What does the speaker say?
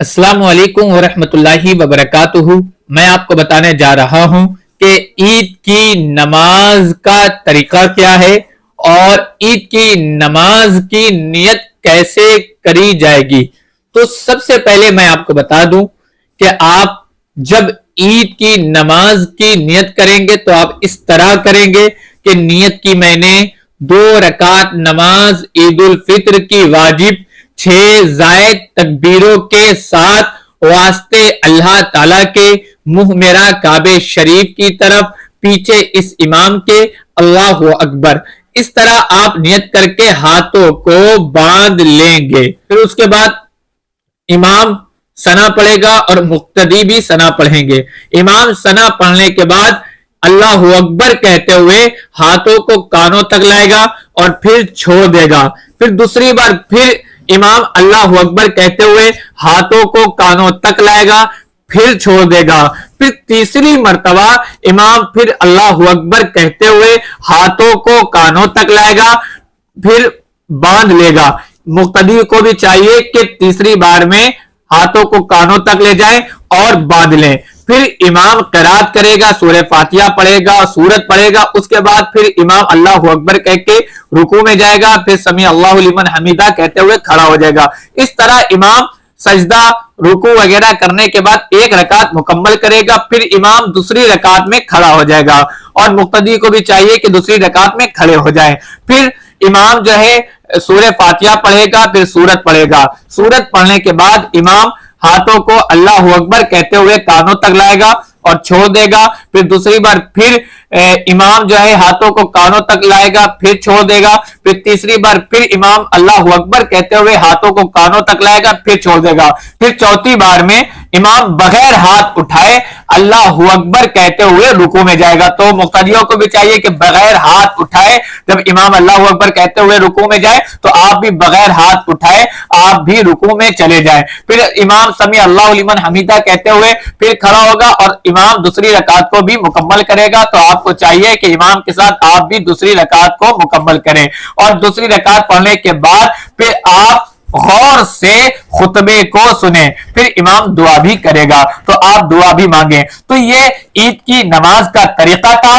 السلام علیکم ورحمۃ اللہ وبرکاتہ۔ میں آپ کو بتانے جا رہا ہوں کہ عید کی نماز کا طریقہ کیا ہے اور عید کی نماز کی نیت کیسے کری جائے گی۔ تو سب سے پہلے میں آپ کو بتا دوں کہ آپ جب عید کی نماز کی نیت کریں گے تو آپ اس طرح کریں گے کہ نیت کی میں نے 2 رکعت نماز عید الفطر کی واجب 6 زائد تکبیروں کے ساتھ واسطے اللہ تعالی کے، منہ میرا کعبہ شریف کی طرف، پیچھے اس امام کے، اللہ اکبر، اس طرح آپ نیت کر کے ہاتھوں کو باندھ لیں گے۔ پھر اس کے بعد امام ثنا پڑھے گا اور مقتدی بھی ثنا پڑھیں گے۔ امام ثنا پڑھنے کے بعد اللہ اکبر کہتے ہوئے ہاتھوں کو کانوں تک لائے گا اور پھر چھوڑ دے گا۔ پھر دوسری بار پھر امام اللہ اکبر کہتے ہوئے ہاتھوں کو کانوں تک لائے گا، پھر چھوڑ دے گا۔ پھر تیسری مرتبہ امام پھر اللہ اکبر کہتے ہوئے ہاتھوں کو کانوں تک لائے گا، پھر باندھ لے گا۔ مقتدی کو بھی چاہیے کہ تیسری بار میں ہاتھوں کو کانوں تک لے جائیں اور باندھ لیں۔ پھر امام قرات کرے گا، سورہ فاتحہ پڑھے گا، سورت پڑھے گا، اس کے بعد پھر امام اللہ اکبر کہہ کے رکوع میں جائے گا، پھر سمیع اللہ لمن حمیدہ کہتے ہوئے کھڑا ہو جائے گا۔ اس طرح امام سجدہ رکوع وغیرہ کرنے کے بعد 1 رکعت مکمل کرے گا، پھر امام دوسری رکعت میں کھڑا ہو جائے گا اور مقتدی کو بھی چاہیے کہ دوسری رکعت میں کھڑے ہو جائیں۔ پھر امام جو ہے سورہ فاتحہ پڑھے گا، پھر سورت پڑھے گا۔ سورت پڑھنے کے بعد امام ہاتھوں کو اللہ اکبر کہتے ہوئے کانوں تک لائے گا اور چھوڑ دے گا۔ پھر دوسری بار پھر امام جو ہے ہاتھوں کو کانوں تک لائے گا، پھر چھوڑ دے گا۔ پھر تیسری بار پھر امام اللہ اکبر کہتے ہوئے ہاتھوں کو کانوں تک لائے گا، پھر چھوڑ دے گا۔ پھر چوتھی بار میں امام بغیر ہاتھ اٹھائے اللہ اکبر کہتے ہوئے رکوع میں جائے گا۔ تو مقتدیوں کو بھی چاہیے کہ بغیر ہاتھ اٹھائے جب امام اللہ اکبر کہتے ہوئے رکوع میں جائے تو آپ بھی بغیر ہاتھ اٹھائے آپ بھی رکوع میں چلے جائیں۔ پھر امام سمیع اللہ لمن حمیدہ کہتے ہوئے پھر کھڑا ہوگا اور امام دوسری رکعت کو بھی مکمل کرے گا، تو آپ کو چاہیے کہ امام کے ساتھ آپ بھی دوسری رکعت کو مکمل کریں۔ اور دوسری رکعت پڑھنے کے بعد پھر آپ غور سے خطبے کو سنیں، پھر امام دعا بھی کرے گا تو آپ دعا بھی مانگیں۔ تو یہ عید کی نماز کا طریقہ تھا۔